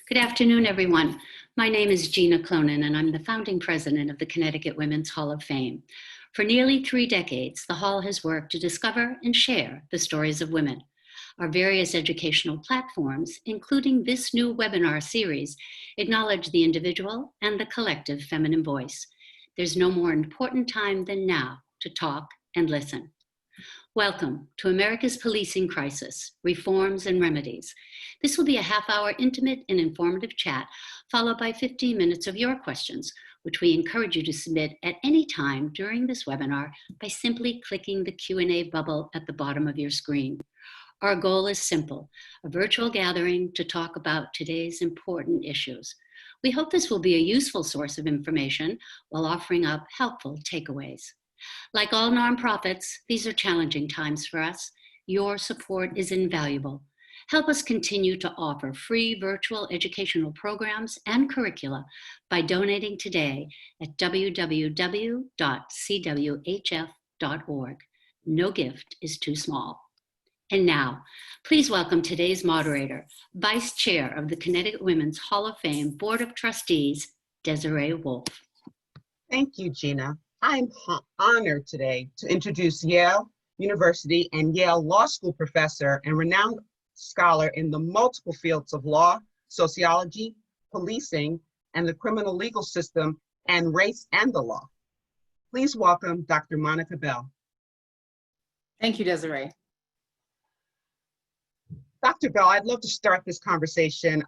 Good afternoon, everyone. My name is Gina Clonin, and I'm the founding president of the Connecticut Women's Hall of Fame. For nearly 3 decades, the Hall has worked to discover and share the stories of women. Our various educational platforms, including this new webinar series, acknowledge the individual and the collective feminine voice. There's no more important time than now to talk and listen. Welcome to America's Policing Crisis, Reforms and Remedies. This will be a half-hour intimate and informative chat, followed by 15 minutes of your questions, which we encourage you to submit at any time during this webinar by simply clicking the Q&A bubble at the bottom of your screen. Our goal is simple, a virtual gathering to talk about today's important issues. We hope this will be a useful source of information while offering up helpful takeaways. Like all nonprofits, these are challenging times for us. Your support is invaluable. Help us continue to offer free virtual educational programs and curricula by donating today at www.cwhf.org. No gift is too small. And now, please welcome today's moderator, Vice Chair of the Connecticut Women's Hall of Fame Board of Trustees, Desiree Wolf. Thank you, Gina. I'm honored today to introduce Yale University and Yale Law School professor and renowned scholar in the multiple fields of law, sociology, policing, and the criminal legal system, and race and the law. Please welcome Dr. Monica Bell. Thank you, Desiree. Dr. Bell, I'd love to start this conversation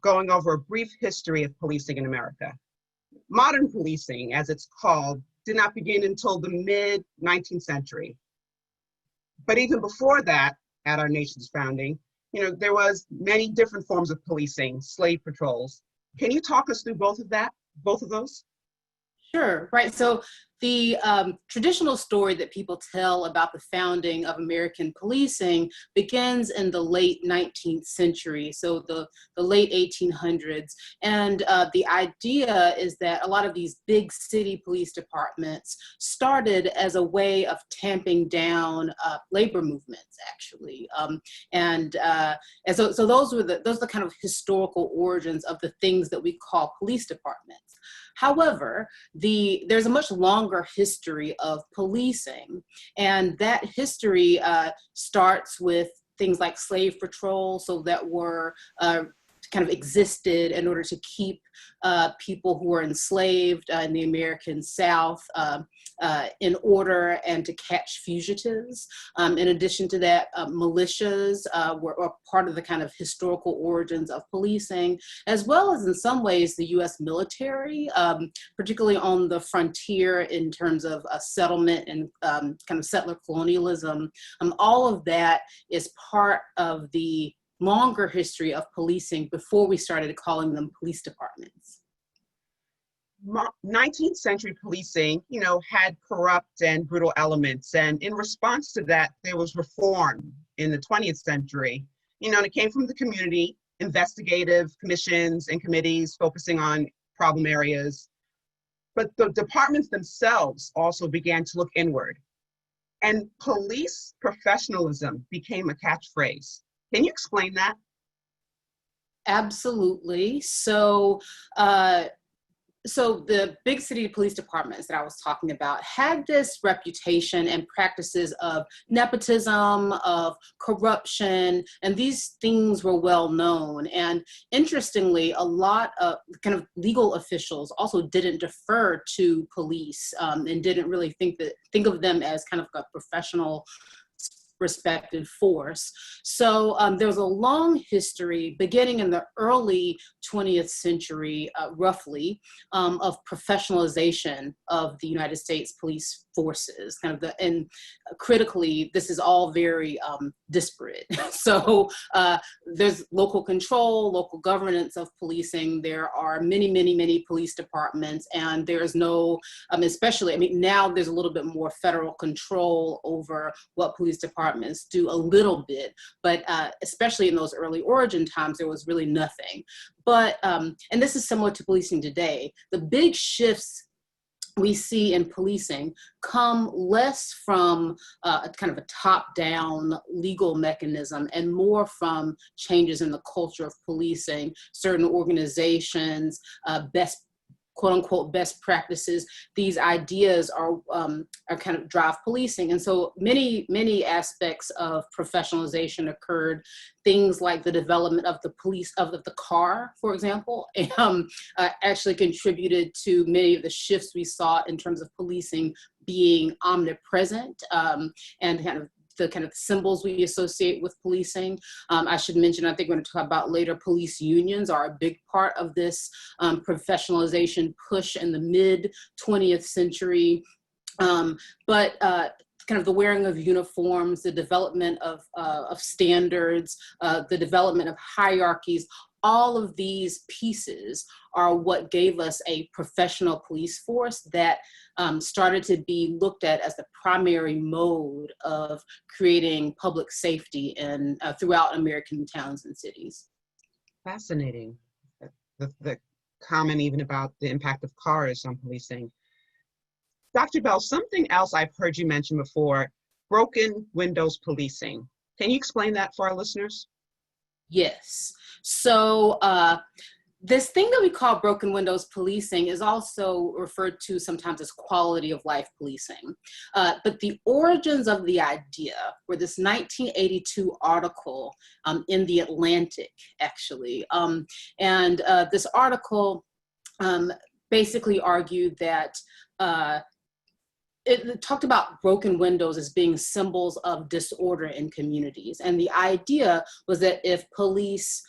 going over a brief history of policing in America. Modern policing, as it's called, did not begin until the mid-19th century. But even before that, at our nation's founding, there was many different forms of policing, slave patrols. Can you talk us through both of those? Sure, right. So the traditional story that people tell about the founding of American policing begins in the late 19th century, so the late 1800s. And the idea is that a lot of these big city police departments started as a way of tamping down labor movements, actually. And so those are the kind of historical origins of the things that we call police departments. However, there's a much longer history of policing, and that history starts with things like slave patrol, so that were kind of existed in order to keep people who were enslaved in the American South in order and to catch fugitives. In addition to that, militias were part of the kind of historical origins of policing, as well as in some ways the US military, particularly on the frontier in terms of settlement and kind of settler colonialism. All of that is part of the longer history of policing before we started calling them police departments. 19th century policing, had corrupt and brutal elements. And in response to that, there was reform in the 20th century. And it came from the community, investigative commissions and committees focusing on problem areas. But the departments themselves also began to look inward. And police professionalism became a catchphrase. Can you explain that? Absolutely. So the big city police departments that I was talking about had this reputation and practices of nepotism, of corruption, and these things were well known. And interestingly, a lot of kind of legal officials also didn't defer to police and didn't really think of them as kind of a professional respected force. So there was a long history beginning in the early 20th century, roughly, of professionalization of the United States police forces. And critically, this is all very disparate. So there's local control, local governance of policing. There are many, many, many police departments, and there's no, now there's a little bit more federal control over what police departments do a little bit, but especially in those early origin times, there was really nothing. But, and this is similar to policing today, the big shifts we see in policing come less from a kind of a top-down legal mechanism and more from changes in the culture of policing, certain organizations, quote unquote best practices. These ideas are kind of drive policing. And so many aspects of professionalization occurred. Things like the development of the police, of the car, for example, actually contributed to many of the shifts we saw in terms of policing being omnipresent, and the kind of symbols we associate with policing. I should mention, I think we're going to talk about later, police unions are a big part of this professionalization push in the mid 20th century. But kind of the wearing of uniforms, the development of standards, the development of hierarchies, all of these pieces are what gave us a professional police force that started to be looked at as the primary mode of creating public safety throughout American towns and cities. Fascinating. The comment even about the impact of cars on policing. Dr. Bell, something else I've heard you mention before, broken windows policing. Can you explain that for our listeners? Yes. So this thing that we call broken windows policing is also referred to sometimes as quality of life policing. But the origins of the idea were this 1982 article in The Atlantic, actually. And this article basically argued that it talked about broken windows as being symbols of disorder in communities. And the idea was that if police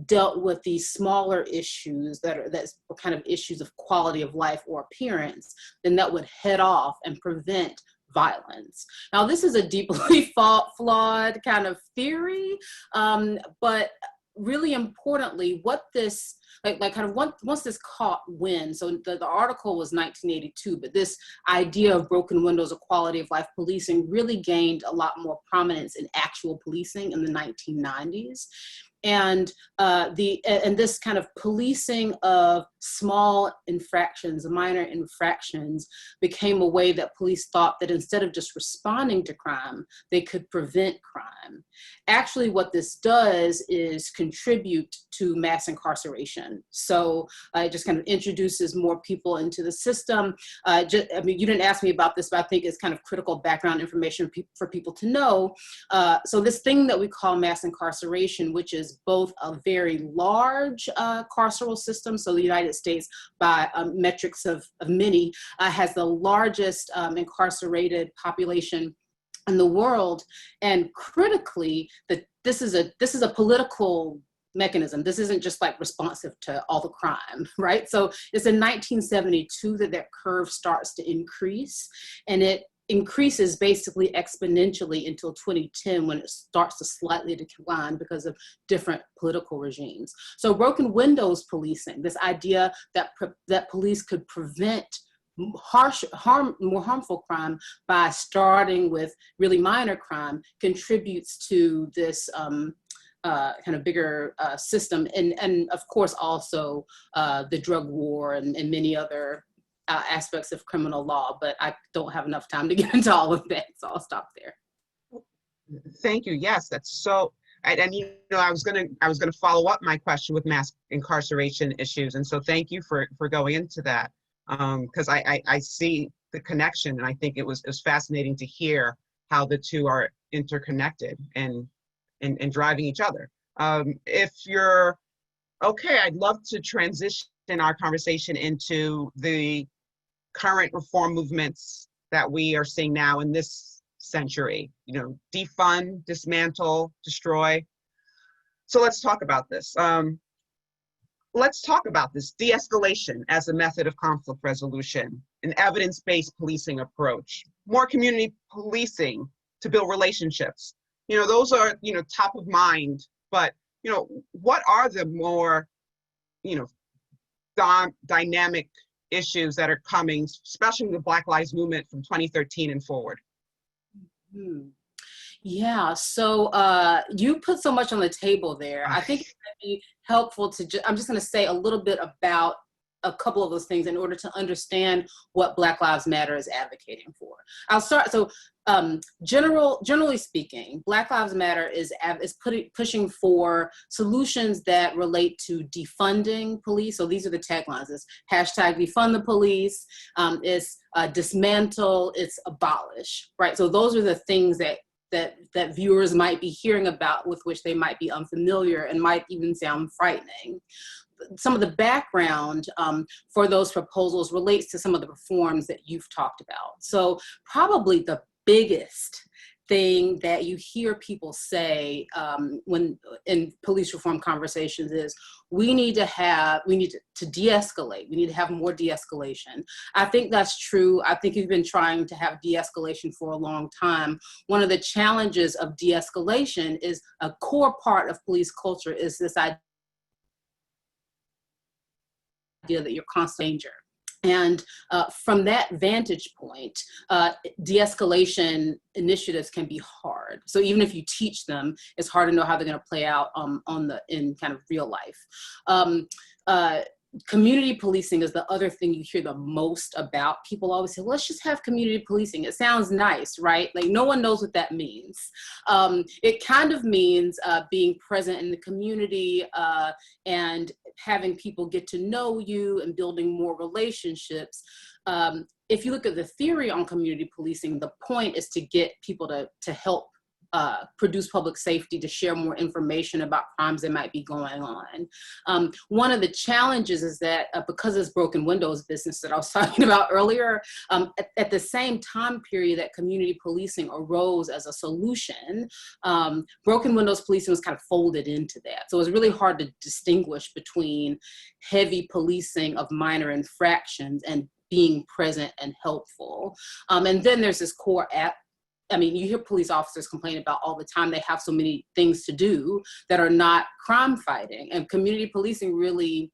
dealt with these smaller issues that's kind of issues of quality of life or appearance, then that would head off and prevent violence. Now, this is a deeply flawed kind of theory, but really importantly, what this once this caught wind, so the article was 1982, but this idea of broken windows or quality of life policing really gained a lot more prominence in actual policing in the 1990s. And this kind of policing of small infractions, minor infractions, became a way that police thought that instead of just responding to crime, they could prevent crime. Actually, what this does is contribute to mass incarceration. So it just kind of introduces more people into the system. I mean, you didn't ask me about this, but I think it's kind of critical background information for people to know. So this thing that we call mass incarceration, which is both a very large carceral system, so the United States, by metrics of many, has the largest incarcerated population in the world, and critically, this is a political mechanism. This isn't just like responsive to all the crime, right? So it's in 1972 that curve starts to increase, and it increases basically exponentially until 2010 when it starts to slightly decline because of different political regimes. So broken windows policing, this idea that police could prevent more harmful crime by starting with really minor crime, contributes to this kind of bigger system, and of course also the drug war and many other aspects of criminal law, but I don't have enough time to get into all of that, so I'll stop there. Thank you. Yes, that's so. And you know, I was gonna follow up my question with mass incarceration issues, and so thank you for going into that, because I see the connection, and I think it was fascinating to hear how the two are interconnected and driving each other. If you're okay, I'd love to transition our conversation into the current reform movements that we are seeing now in this century. You know, defund, dismantle, destroy. So let's talk about this. Let's talk about this de-escalation as a method of conflict resolution, an evidence-based policing approach, more community policing to build relationships. You know, those are, you know, top of mind, but, you know, what are the more, you know, dynamic issues that are coming, especially the Black Lives Movement from 2013 and forward? Mm-hmm. Yeah, so you put so much on the table there. I think it might be helpful to I'm just going to say a little bit about a couple of those things in order to understand what Black Lives Matter is advocating for. I'll start, so generally speaking, Black Lives Matter is pushing for solutions that relate to defunding police. So these are the taglines. It's hashtag defund the police, it's dismantle, it's abolish, right? So those are the things that viewers might be hearing about, with which they might be unfamiliar and might even sound frightening. Some of the background for those proposals relates to some of the reforms that you've talked about. So probably the biggest thing that you hear people say when in police reform conversations is we need to de-escalate. We need to have more de-escalation. I think that's true. I think you've been trying to have de-escalation for a long time. One of the challenges of de-escalation is a core part of police culture is this idea that you're constantly in danger. And from that vantage point, de-escalation initiatives can be hard. So even if you teach them, it's hard to know how they're going to play out in kind of real life. Community policing is the other thing you hear the most about. People always say, let's just have community policing. It sounds nice, right? Like no one knows what that means. It kind of means being present in the community and having people get to know you and building more relationships. If you look at the theory on community policing, the point is to get people to help produce public safety, to share more information about crimes that might be going on. One of the challenges is that because of this broken windows business that I was talking about earlier, at the same time period that community policing arose as a solution, broken windows policing was kind of folded into that. So it was really hard to distinguish between heavy policing of minor infractions and being present and helpful. And then there's this core you hear police officers complain about all the time they have so many things to do that are not crime fighting, and community policing really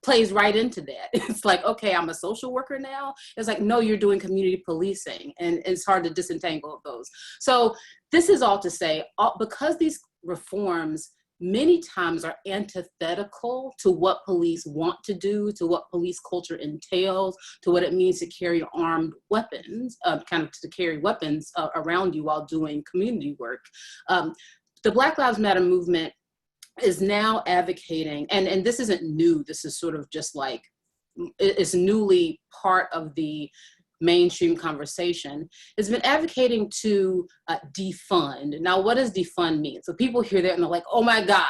plays right into that. It's like, okay, I'm a social worker now. It's like, no, you're doing community policing, and it's hard to disentangle those. So this is all to say, because these reforms many times are antithetical to what police want to do, to what police culture entails, to what it means to carry armed weapons, to carry weapons around you while doing community work. The Black Lives Matter movement is now advocating, and this isn't new, this is sort of just like, it's newly part of the mainstream conversation, has been advocating to defund. Now, what does defund mean? So people hear that and they're like, oh my God,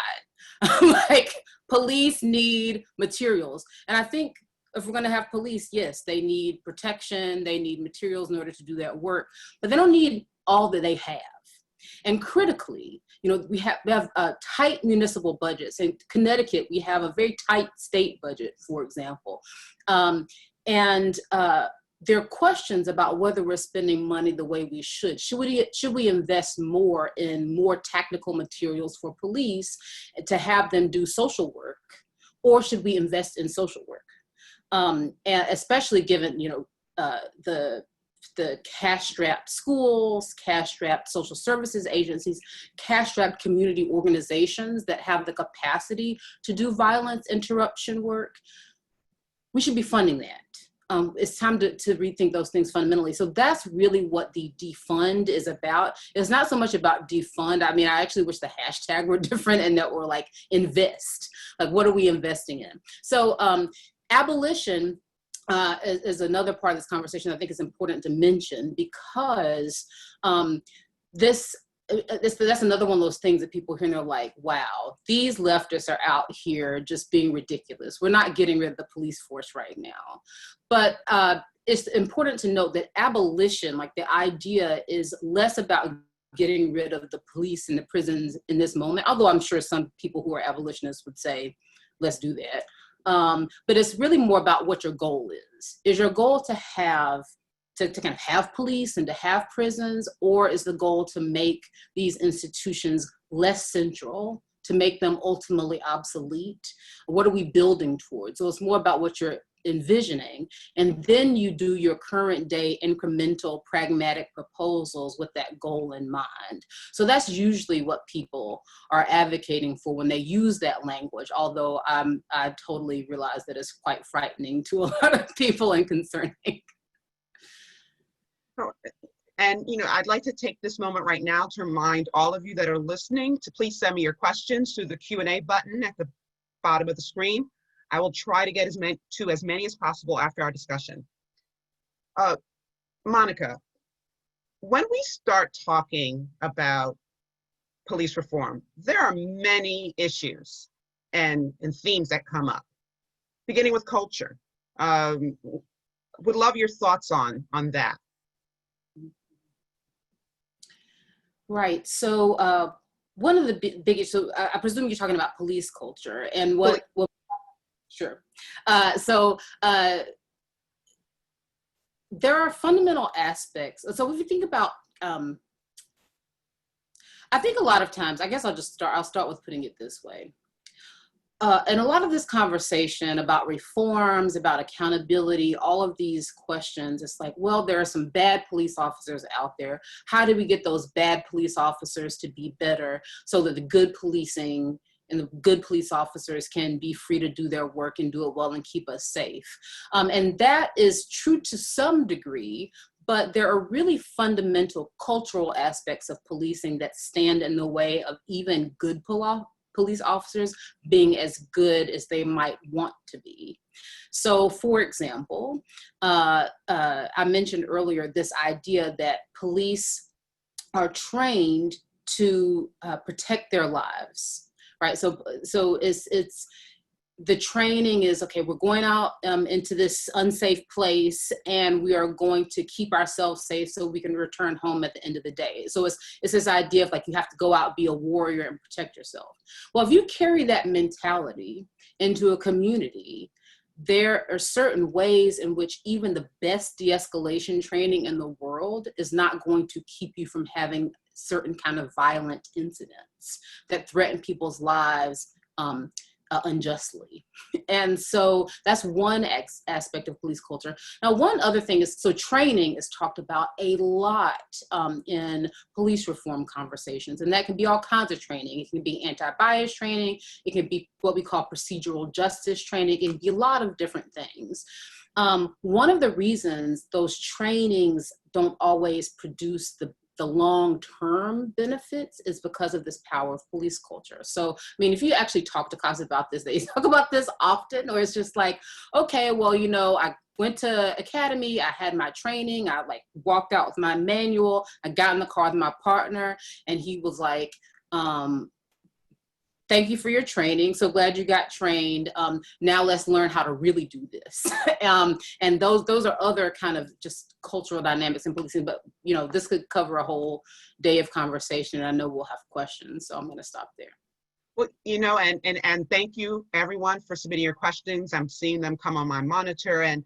like police need materials. And I think if we're gonna have police, yes, they need protection, they need materials in order to do that work, but they don't need all that they have. And critically, we have tight municipal budgets. In Connecticut, we have a very tight state budget, for example. There are questions about whether we're spending money the way we should. Should we invest more in more technical materials for police to have them do social work, or should we invest in social work? And especially given the cash-strapped schools, cash-strapped social services agencies, cash-strapped community organizations that have the capacity to do violence interruption work. We should be funding that. It's time to rethink those things fundamentally. So that's really what the defund is about. It's not so much about defund. I mean, I actually wish the hashtag were different and that we're like invest. Like, what are we investing in? So abolition is another part of this conversation I think is important to mention, because that's another one of those things that people hear and they're like, wow, these leftists are out here just being ridiculous. We're not getting rid of the police force right now. But it's important to note that abolition, like the idea, is less about getting rid of the police and the prisons in this moment, although I'm sure some people who are abolitionists would say, let's do that. But it's really more about what your goal is. Is your goal to kind of have police and to have prisons, or is the goal to make these institutions less central, to make them ultimately obsolete? What are we building towards? So it's more about what your envisioning. And then you do your current day incremental pragmatic proposals with that goal in mind. So that's usually what people are advocating for when they use that language, although I totally realize that it's quite frightening to a lot of people and concerning. And, I'd like to take this moment right now to remind all of you that are listening to please send me your questions through the Q&A button at the bottom of the screen. I will try to get as many as possible after our discussion. Monica, when we start talking about police reform, there are many issues and themes that come up, beginning with culture. Would love your thoughts on that. Right. So one of the biggest, so I presume you're talking about police culture and what sure. There are fundamental aspects. So if you think about, I think a lot of times, I guess I'll start with putting it this way. And a lot of this conversation about reforms, about accountability, all of these questions, it's like, well, there are some bad police officers out there. How do we get those bad police officers to be better so that the good policing and the good police officers can be free to do their work and do it well and keep us safe? And that is true to some degree, but there are really fundamental cultural aspects of policing that stand in the way of even good police officers being as good as they might want to be. So for example, I mentioned earlier this idea that police are trained to protect their lives, right? So it's the training is, okay, we're going out into this unsafe place and we are going to keep ourselves safe so we can return home at the end of the day. So it's this idea of like, you have to go out, be a warrior and protect yourself. Well, if you carry that mentality into a community, there are certain ways in which even the best de-escalation training in the world is not going to keep you from having certain kind of violent incidents that threaten people's lives unjustly. And so that's one aspect of police culture. Now, one other thing is, so training is talked about a lot in police reform conversations, and that can be all kinds of training. It can be anti-bias training. It can be what we call procedural justice training. It can be a lot of different things. One of the reasons those trainings don't always produce the long-term benefits is because of this power of police culture. So, I mean, if you actually talk to cops about this, they talk about this often, or it's just like, okay, well, I went to academy, I had my training, I like walked out with my manual, I got in the car with my partner, and he was like, thank you for your training. So glad you got trained. Now let's learn how to really do this. And those are other kind of just cultural dynamics in policing, but this could cover a whole day of conversation. I know we'll have questions, so I'm gonna stop there. Well, and thank you everyone for submitting your questions. I'm seeing them come on my monitor, and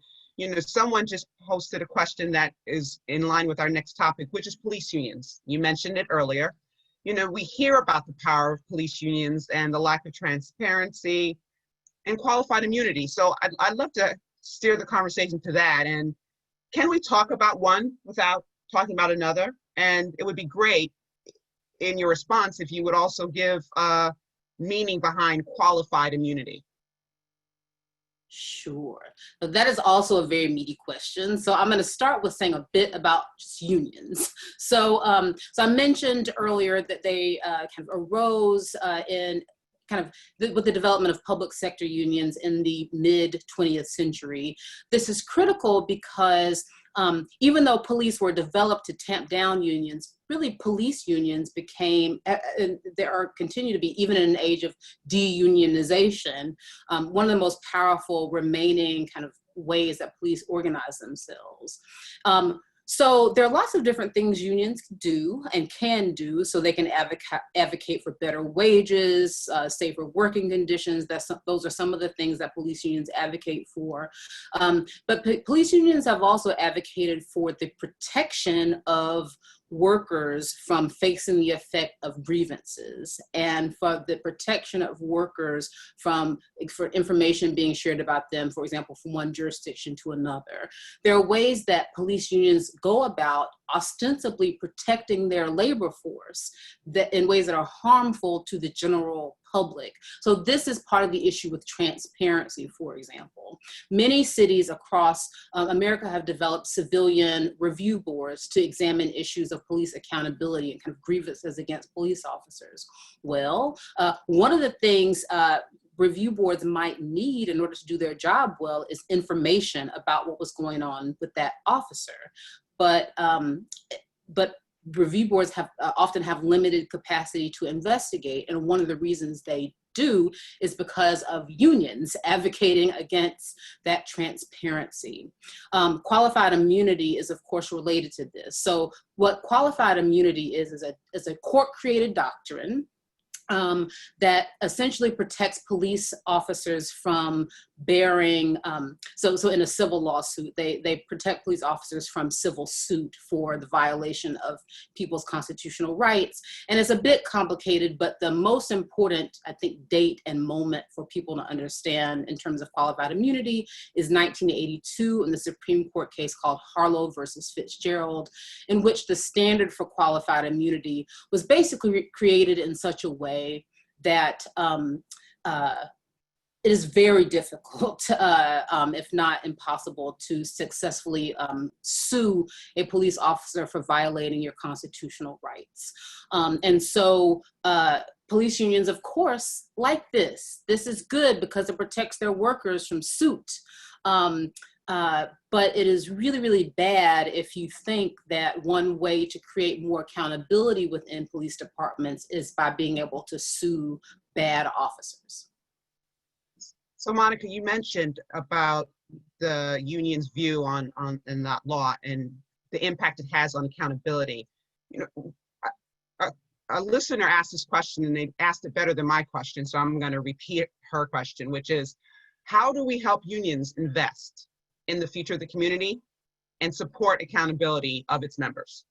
someone just posted a question that is in line with our next topic, which is police unions. You mentioned it earlier. We hear about the power of police unions and the lack of transparency and qualified immunity. So I'd love to steer the conversation to that. And can we talk about one without talking about another? And it would be great in your response if you would also give meaning behind qualified immunity. Sure. So that is also a very meaty question. So I'm going to start with saying a bit about just unions. So I mentioned earlier that they kind of arose in kind of with the development of public sector unions in the mid 20th century. This is critical because even though police were developed to tamp down unions, really police unions became, and continue to be, even in an age of de-unionization, one of the most powerful remaining kind of ways that police organize themselves. So there are lots of different things unions do and can do. So they can advocate for better wages, safer working conditions. Those are some of the things that police unions advocate for. But police unions have also advocated for the protection of workers from facing the effect of grievances, and for the protection of workers for information being shared about them, for example, from one jurisdiction to another. There are ways that police unions go about ostensibly protecting their labor force in ways that are harmful to the general public. So this is part of the issue with transparency, for example. Many cities across America have developed civilian review boards to examine issues of police accountability and kind of grievances against police officers. Well, one of the things review boards might need in order to do their job well is information about what was going on with that officer. But review boards often have limited capacity to investigate, and one of the reasons they do is because of unions advocating against that transparency. Qualified immunity is, of course, related to this. So what qualified immunity is a court-created doctrine that essentially protects police officers from bearing, so in a civil lawsuit, they protect police officers from civil suit for the violation of people's constitutional rights. And it's a bit complicated, but the most important, I think, date and moment for people to understand in terms of qualified immunity is 1982 in the Supreme Court case called Harlow versus Fitzgerald, in which the standard for qualified immunity was basically created in such a way that it is very difficult, if not impossible, to successfully sue a police officer for violating your constitutional rights. And so police unions, of course, like this. This is good because it protects their workers from suit. But it is really, really bad if you think that one way to create more accountability within police departments is by being able to sue bad officers. So Monica, you mentioned about the union's view on that law and the impact it has on accountability. You know, a listener asked this question and they asked it better than my question, so I'm going to repeat her question, which is, how do we help unions invest in the future of the community and support accountability of its members?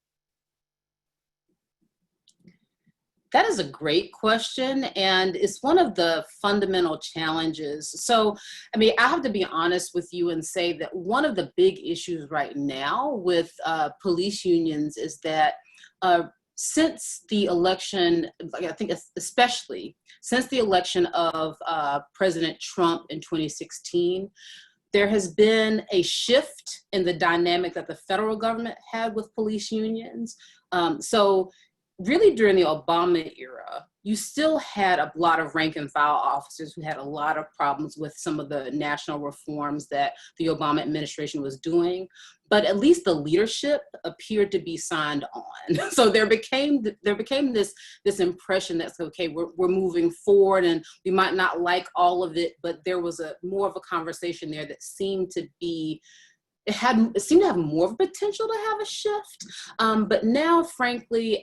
That is a great question, and it's one of the fundamental challenges. So, I mean, I have to be honest with you and say that one of the big issues right now with police unions is that since the election, I think especially since the election of President Trump in 2016, there has been a shift in the dynamic that the federal government had with police unions. So really during the Obama era, you still had a lot of rank and file officers who had a lot of problems with some of the national reforms that the Obama administration was doing, but at least the leadership appeared to be signed on. So there became this impression that's okay, we're moving forward and we might not like all of it, but there was more of a conversation there that seemed to be, it seemed to have more of a potential to have a shift. But now, frankly,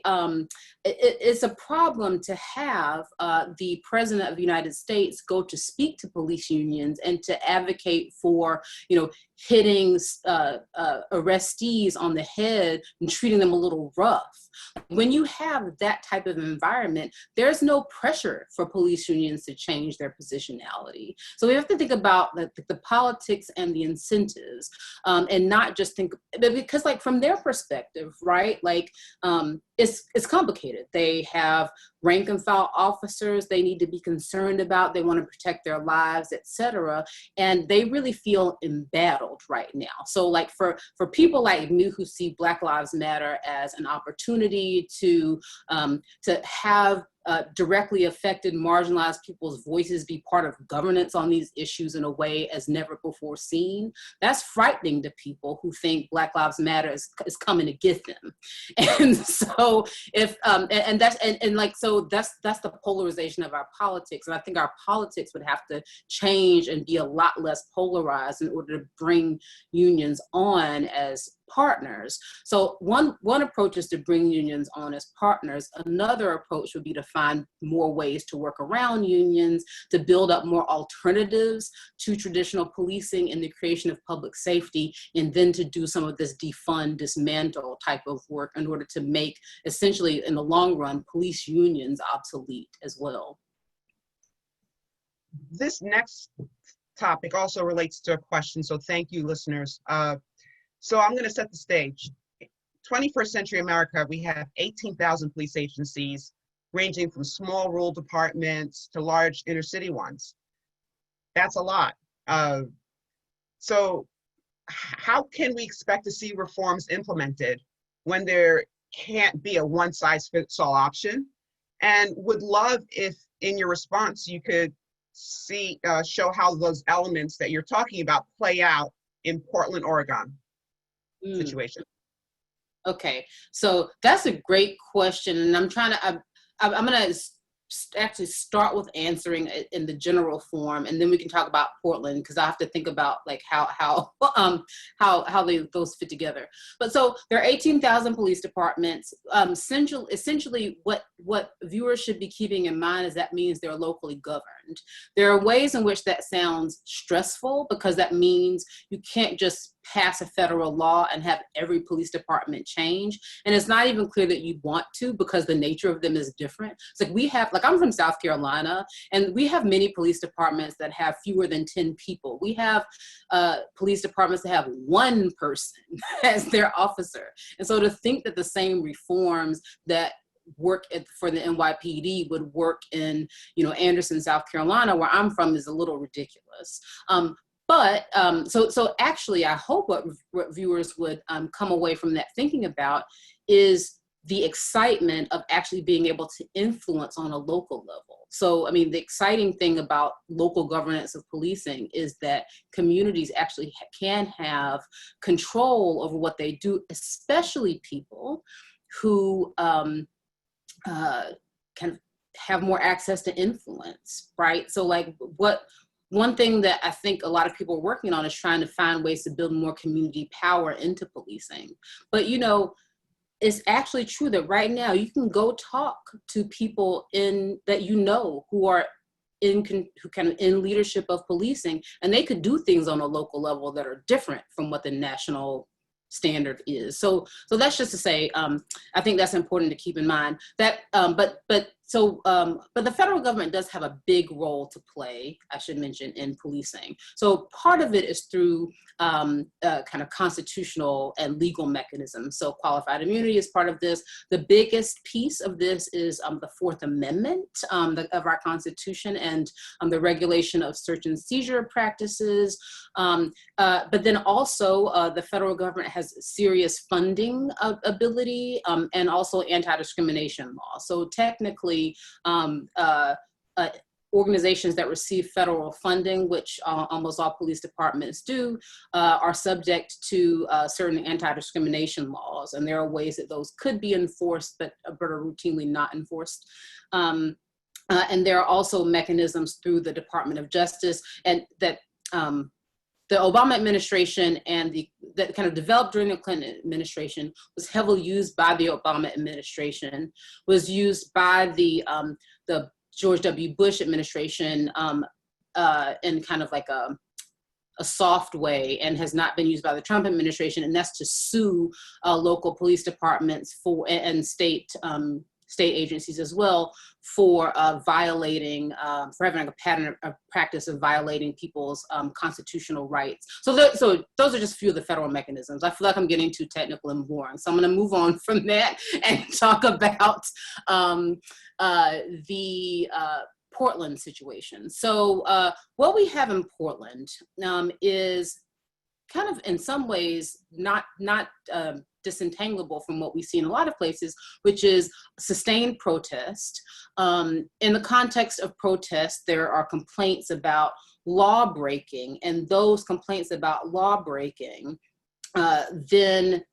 it's a problem to have the President of the United States go to speak to police unions and to advocate for, hitting arrestees on the head and treating them a little rough. When you have that type of environment, there's no pressure for police unions to change their positionality. So we have to think about the politics and the incentives, and not just think, because like from their perspective, right? Like it's complicated. They have rank and file officers they need to be concerned about. They want to protect their lives, et cetera. And they really feel embattled right now. So like for people like me who see Black Lives Matter as an opportunity to have directly affected, marginalized people's voices be part of governance on these issues in a way as never before seen, that's frightening to people who think Black Lives Matter is coming to get them. And so that's the polarization of our politics. And I think our politics would have to change and be a lot less polarized in order to bring unions on as partners. So one approach is to bring unions on as partners. Another approach would be to find more ways to work around unions, to build up more alternatives to traditional policing and the creation of public safety, and then to do some of this defund, dismantle type of work in order to make, essentially, in the long run, police unions obsolete as well. This next topic also relates to a question, so thank you, listeners. So I'm going to set the stage. 21st century America, we have 18,000 police agencies, ranging from small rural departments to large inner city ones. That's a lot. So how can we expect to see reforms implemented when there can't be a one-size-fits-all option? And would love if in your response you could show how those elements that you're talking about play out in Portland, Oregon situation. Okay, so that's a great question, and I'm going to actually start with answering it in the general form, and then we can talk about Portland, because I have to think about like how those fit together. But so there are 18,000 police departments. Essentially, what viewers should be keeping in mind is that means they're locally governed. There are ways in which that sounds stressful, because that means you can't just pass a federal law and have every police department change. And it's not even clear that you want to, because the nature of them is different. It's like I'm from South Carolina, and we have many police departments that have fewer than 10 people. We have police departments that have one person as their officer. And so to think that the same reforms that work for the NYPD would work in, Anderson, South Carolina, where I'm from, is a little ridiculous. So actually, I hope what viewers would come away from that thinking about is the excitement of actually being able to influence on a local level. So, I mean, the exciting thing about local governance of policing is that communities actually can have control over what they do, especially people who kind of have more access to influence, right? So like one thing that I think a lot of people are working on is trying to find ways to build more community power into policing. But, it's actually true that right now you can go talk to people who are who kind of in leadership of policing, and they could do things on a local level that are different from what the national standard is. So that's just to say, I think that's important to keep in mind. That, but the federal government does have a big role to play, I should mention, in policing. So part of it is through kind of constitutional and legal mechanisms. So qualified immunity is part of this. The biggest piece of this is the Fourth Amendment of our Constitution, and the regulation of search and seizure practices. But then also the federal government has serious funding ability and also anti-discrimination law. So technically, organizations that receive federal funding, which almost all police departments do, are subject to certain anti-discrimination laws. And there are ways that those could be enforced, but are routinely not enforced. And there are also mechanisms through the Department of Justice, and that the Obama administration and that kind of developed during the Clinton administration was heavily used by the Obama administration, was used by the George W. Bush administration in kind of like a soft way, and has not been used by the Trump administration, and that's to sue local police departments and state agencies as well for violating, for having a pattern of practice of violating people's constitutional rights. So those are just a few of the federal mechanisms. I feel like I'm getting too technical and boring, so I'm going to move on from that and talk about the Portland situation. So what we have in Portland is kind of in some ways not disentanglable from what we see in a lot of places, which is sustained protest. In the context of protest, there are complaints about law breaking, and those complaints about law breaking then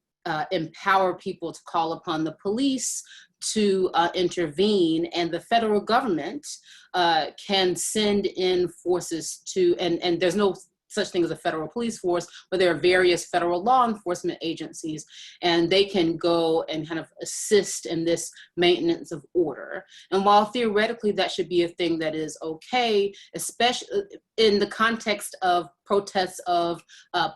empower people to call upon the police to intervene, and the federal government can send in forces to, and there's no such thing as a federal police force, but there are various federal law enforcement agencies, and they can go and kind of assist in this maintenance of order. And while theoretically that should be a thing that is okay, especially in the context of protests of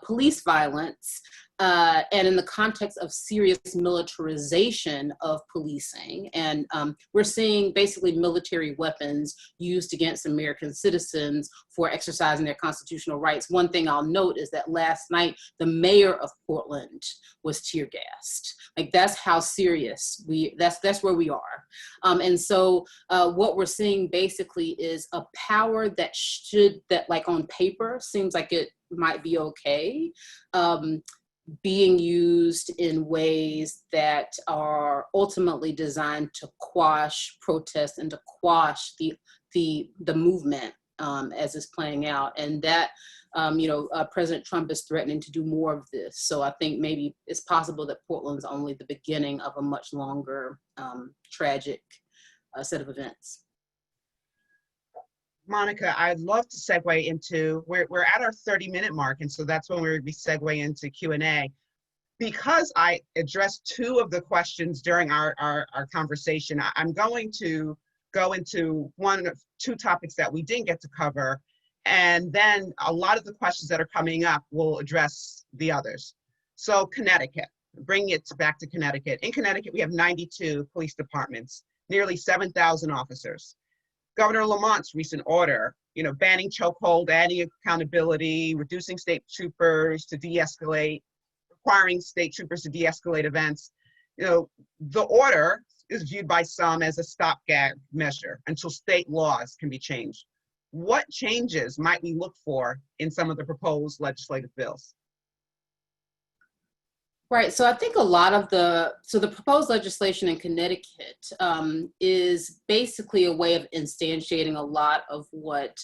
police violence, and in the context of serious militarization of policing. And we're seeing basically military weapons used against American citizens for exercising their constitutional rights. One thing I'll note is that last night, the mayor of Portland was tear gassed. Like, that's how serious that's where we are. And so what we're seeing basically is a power that like on paper seems like it might be okay, being used in ways that are ultimately designed to quash protests and to quash the movement as it's playing out. And that, President Trump is threatening to do more of this. So I think maybe it's possible that Portland's only the beginning of a much longer tragic set of events. Monica, I'd love to segue into, we're at our 30-minute mark, and so that's when we segue into Q&A. Because I addressed two of the questions during our conversation, I'm going to go into one of two topics that we didn't get to cover, and then a lot of the questions that are coming up will address the others. So Connecticut, bringing it back to Connecticut. In Connecticut, we have 92 police departments, nearly 7,000 officers. Governor Lamont's recent order, banning chokehold, adding accountability, reducing state troopers to de-escalate, requiring state troopers to de-escalate events. The order is viewed by some as a stopgap measure until state laws can be changed. What changes might we look for in some of the proposed legislative bills? Right, so I think a lot of the proposed legislation in Connecticut is basically a way of instantiating a lot of what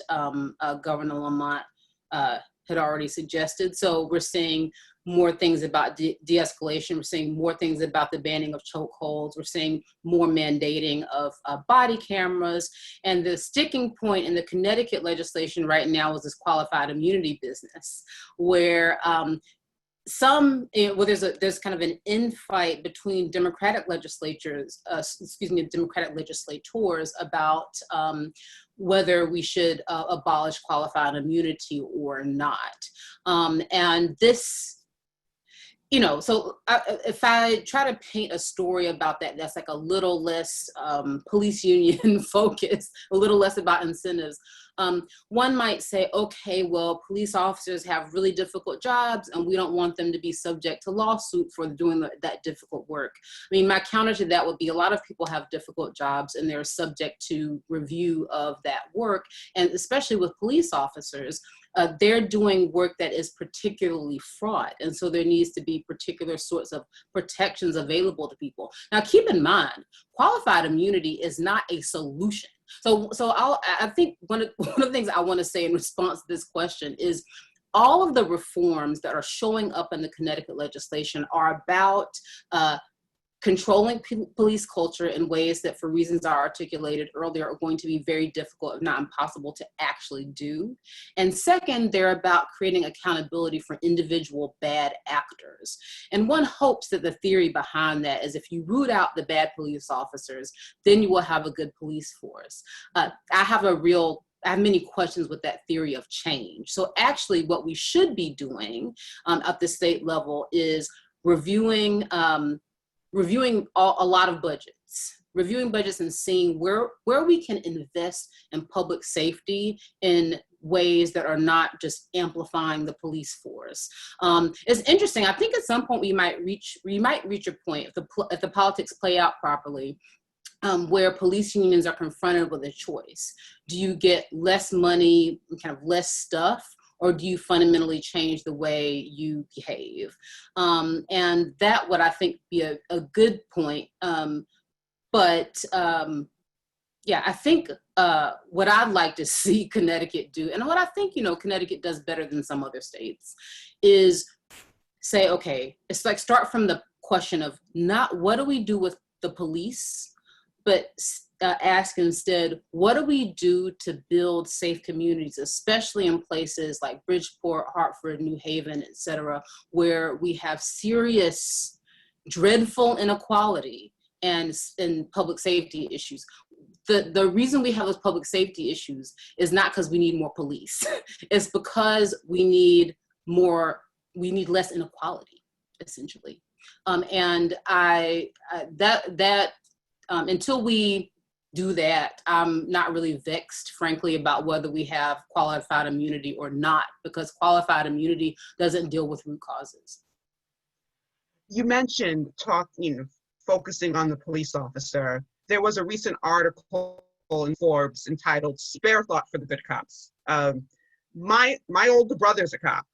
Governor Lamont had already suggested. So we're seeing more things about de-escalation. We're seeing more things about the banning of chokeholds. We're seeing more mandating of body cameras. And the sticking point in the Connecticut legislation right now is this qualified immunity business, where there's kind of an infight between Democratic legislators about whether we should abolish qualified immunity or not. And this, so if I try to paint a story about that's like a little less police union focused, a little less about incentives. One might say, okay, well, police officers have really difficult jobs and we don't want them to be subject to lawsuit for doing that difficult work. I mean, my counter to that would be a lot of people have difficult jobs and they're subject to review of that work. And especially with police officers, they're doing work that is particularly fraught. And so there needs to be particular sorts of protections available to people. Now, keep in mind, qualified immunity is not a solution. So I think one of the things I want to say in response to this question is all of the reforms that are showing up in the Connecticut legislation are about controlling police culture in ways that, for reasons I articulated earlier, are going to be very difficult, if not impossible, to actually do. And second, they're about creating accountability for individual bad actors. And one hopes that the theory behind that is if you root out the bad police officers, then you will have a good police force. I have many questions with that theory of change. So actually what we should be doing at the state level is reviewing a lot of budgets, and seeing where we can invest in public safety in ways that are not just amplifying the police force. It's interesting. I think at some point we might reach a point if the politics play out properly, where police unions are confronted with a choice. Do you get less money, kind of less stuff, or do you fundamentally change the way you behave? And that would, I think, be a good point. I think what I'd like to see Connecticut do, and what I think, Connecticut does better than some other states, is say, okay, it's like start from the question of not what do we do with the police, but ask instead, what do we do to build safe communities, especially in places like Bridgeport, Hartford, New Haven, et cetera, where we have serious, dreadful inequality and public safety issues. The reason we have those public safety issues is not because we need more police. It's because we need less inequality, essentially. And until we do that, I'm not really vexed, frankly, about whether we have qualified immunity or not, because qualified immunity doesn't deal with root causes. You mentioned focusing on the police officer. There was a recent article in Forbes entitled "Spare Thought for the Good Cops." My older brother's a cop,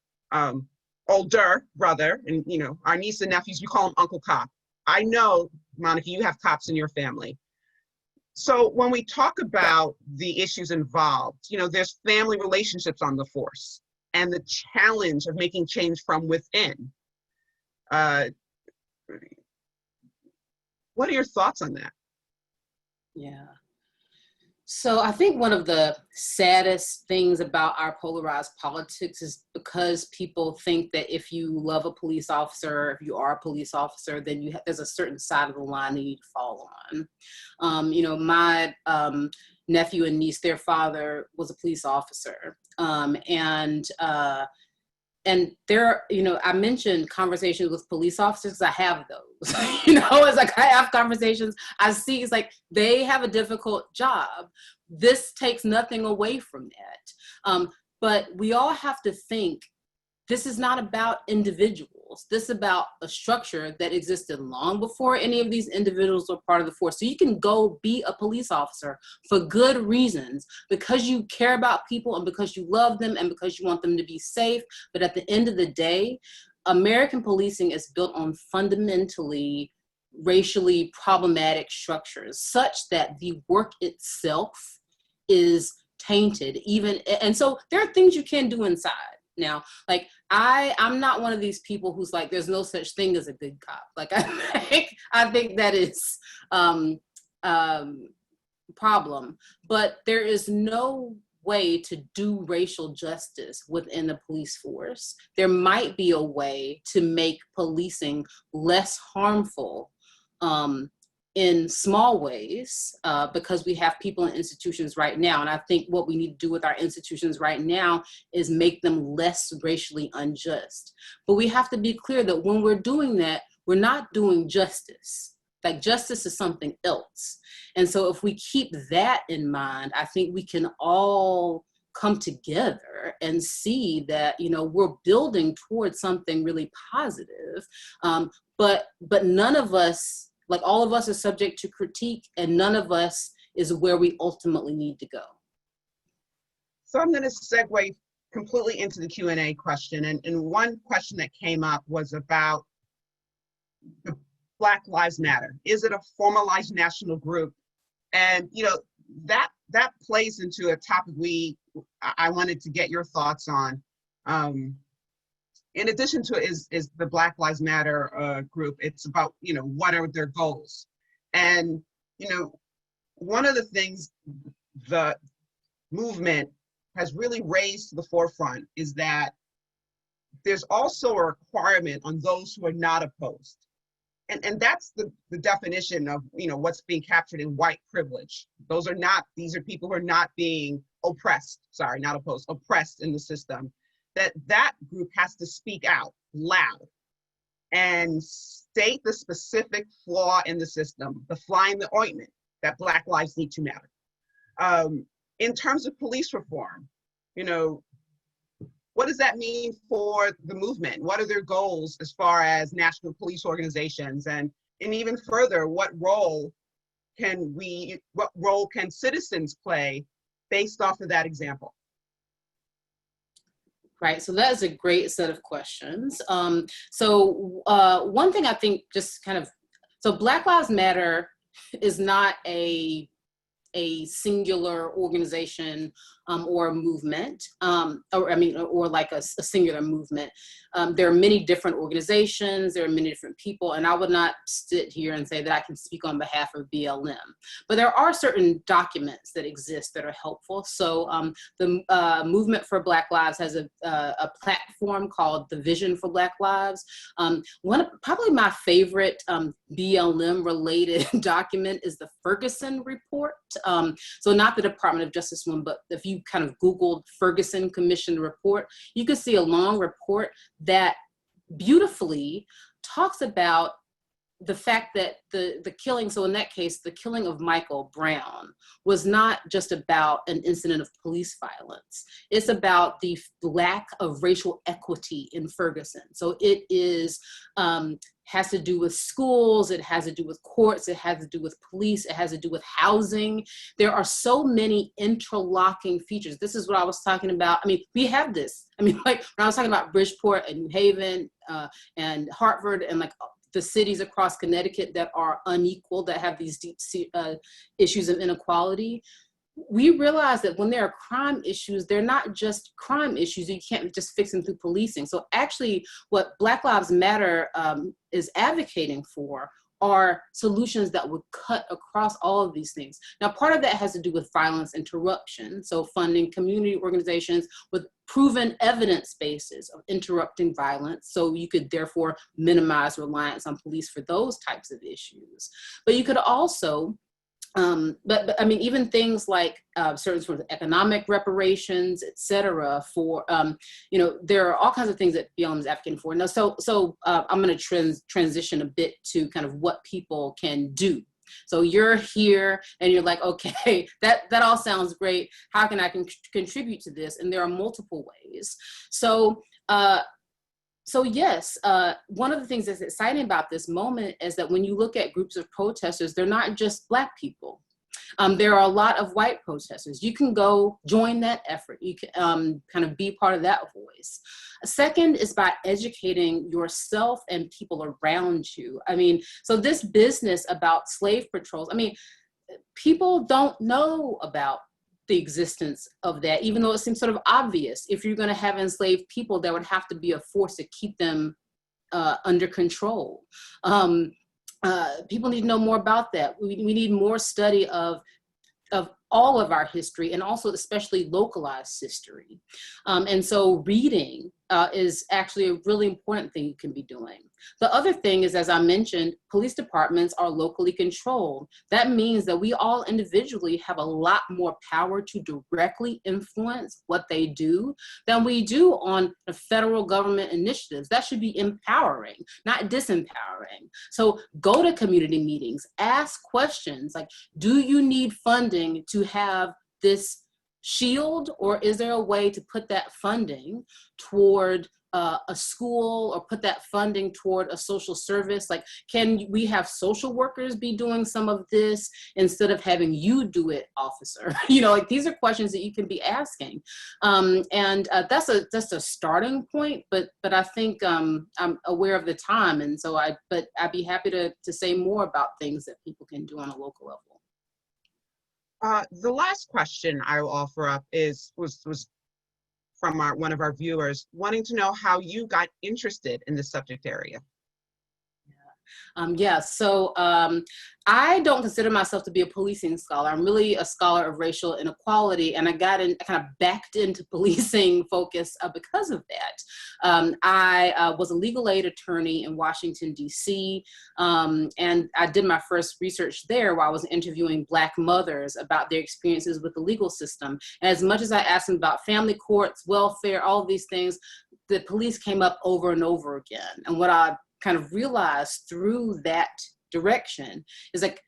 older brother, and our niece and nephews, we call him Uncle Cop. I know, Monica, you have cops in your family. So when we talk about the issues involved, there's family relationships on the force and the challenge of making change from within. What are your thoughts on that? Yeah. So I think one of the saddest things about our polarized politics is because people think that if you love a police officer, if you are a police officer, then there's a certain side of the line that you need to fall on. My nephew and niece, their father was a police officer. And there, I mentioned conversations with police officers because I have those. It's like I have conversations. I see it's like they have a difficult job. This takes nothing away from that. But we all have to think this is not about individuals. This is about a structure that existed long before any of these individuals were part of the force. So you can go be a police officer for good reasons, because you care about people and because you love them and because you want them to be safe. But at the end of the day, American policing is built on fundamentally racially problematic structures such that the work itself is tainted and so there are things you can do inside. Now, like I'm not one of these people who's like, there's no such thing as a good cop. Like I think that is problem, but there is no way to do racial justice within the police force. There might be a way to make policing less harmful in small ways, because we have people in institutions right now. And I think what we need to do with our institutions right now is make them less racially unjust. But we have to be clear that when we're doing that, we're not doing justice. Like justice is something else. And so if we keep that in mind, I think we can all come together and see that, we're building towards something really positive. But none of us, like all of us are subject to critique, and none of us is where we ultimately need to go. So I'm going to segue completely into the Q&A question. And one question that came up was about the Black Lives Matter. Is it a formalized national group? And, that plays into a topic I wanted to get your thoughts on. In addition to it is the Black Lives Matter group. It's about, what are their goals? And, one of the things the movement has really raised to the forefront is that there's also a requirement on those who are not opposed. And that's the definition of, what's being captured in white privilege. These are people who are not being oppressed, not opposed, oppressed in the system. That group has to speak out loud and state the specific flaw in the system, the fly in the ointment, that Black lives need to matter. In terms of police reform, what does that mean for the movement? What are their goals as far as national police organizations? And even further, what role can citizens play based off of that example? Right, so that is a great set of questions. So one thing I think so Black Lives Matter is not a a singular organization or a movement, or like a singular movement. There are many different organizations, there are many different people, and I would not sit here and say that I can speak on behalf of BLM. But there are certain documents that exist that are helpful. So the Movement for Black Lives has a platform called the Vision for Black Lives. Probably my favorite BLM related document is the Ferguson report. So not the Department of Justice one, but if you kind of Googled Ferguson Commission report, you can see a long report that beautifully talks about the fact that the killing, so in that case, the killing of Michael Brown was not just about an incident of police violence. It's about the lack of racial equity in Ferguson. So it is, has to do with schools, it has to do with courts, it has to do with police, it has to do with housing. There are so many interlocking features. This is what I was talking about. I mean, we have this. I mean, like when I was talking about Bridgeport and New Haven and Hartford and like the cities across Connecticut that are unequal, that have these deep issues of inequality, we realize that when there are crime issues, they're not just crime issues. You can't just fix them through policing. So actually what Black Lives Matter is advocating for are solutions that would cut across all of these things. Now, part of that has to do with violence interruption. So funding community organizations with proven evidence bases of interrupting violence. So you could therefore minimize reliance on police for those types of issues. But you could also, but I mean, even things like certain sort of economic reparations, et cetera, for, there are all kinds of things that BLM is advocating for. Now, so I'm going to transition a bit to kind of what people can do. So you're here and you're like, okay, that all sounds great. How can I contribute to this? And there are multiple ways. So yes, one of the things that's exciting about this moment is that when you look at groups of protesters, they're not just Black people. There are a lot of white protesters. You can go join that effort. You can kind of be part of that voice. Second is by educating yourself and people around you. I mean, so this business about slave patrols, I mean, people don't know about the existence of that, even though it seems sort of obvious. If you're going to have enslaved people, there would have to be a force to keep them under control. People need to know more about that. We need more study of all of our history, and also especially localized history. And so reading is actually a really important thing you can be doing. The other thing is, as I mentioned, police departments are locally controlled. That means that we all individually have a lot more power to directly influence what they do than we do on the federal government initiatives. That should be empowering, not disempowering. So go to community meetings, ask questions like, do you need funding to have this shield, or is there a way to put that funding toward a school, or put that funding toward a social service? Like, can we have social workers be doing some of this instead of having you do it, officer? Like these are questions that you can be asking. And that's a starting point, but I think I'm aware of the time. And so I'd be happy to say more about things that people can do on a local level. The last question I will offer up was from one of our viewers, wanting to know how you got interested in this subject area. So I don't consider myself to be a policing scholar. I'm really a scholar of racial inequality, and I kind of backed into policing focus because of that. I was a legal aid attorney in Washington, D.C., and I did my first research there while I was interviewing Black mothers about their experiences with the legal system. And as much as I asked them about family courts, welfare, all of these things, the police came up over and over again. And what I kind of realized through that direction is like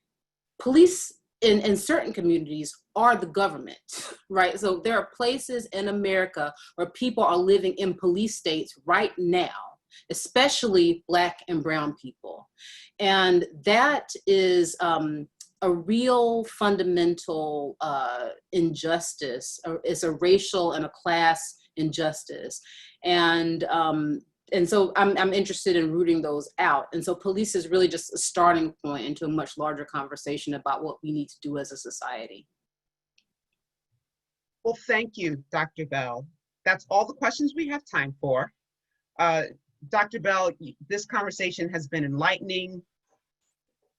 police in certain communities are the government, right? So there are places in America where people are living in police states right now, especially Black and brown people. And that is a real fundamental injustice. It's a racial and a class injustice. And so I'm interested in rooting those out. And so police is really just a starting point into a much larger conversation about what we need to do as a society. Well, thank you, Dr. Bell. That's all the questions we have time for. Dr. Bell, this conversation has been enlightening,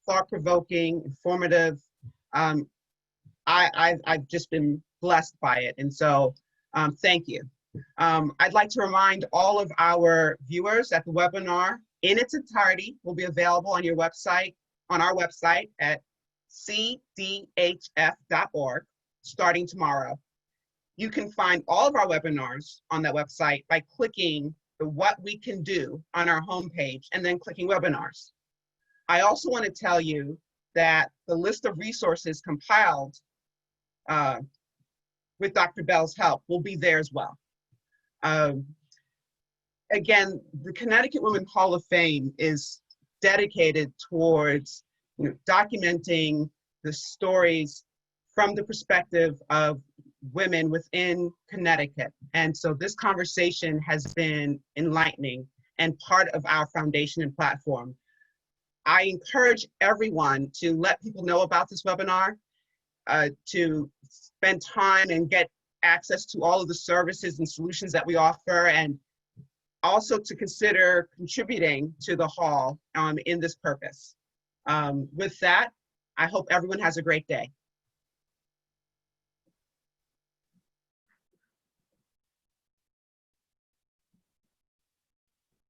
thought-provoking, informative. I've just been blessed by it, and so thank you. I'd like to remind all of our viewers that the webinar in its entirety will be available on your website, on our website at cdhf.org starting tomorrow. You can find all of our webinars on that website by clicking the What We Can Do on our homepage and then clicking webinars. I also want to tell you that the list of resources compiled with Dr. Bell's help will be there as well. Again, the Connecticut Women's Hall of Fame is dedicated towards documenting the stories from the perspective of women within Connecticut. And so this conversation has been enlightening and part of our foundation and platform. I encourage everyone to let people know about this webinar, to spend time and get access to all of the services and solutions that we offer, and also to consider contributing to the hall in this purpose. With that, I hope everyone has a great day.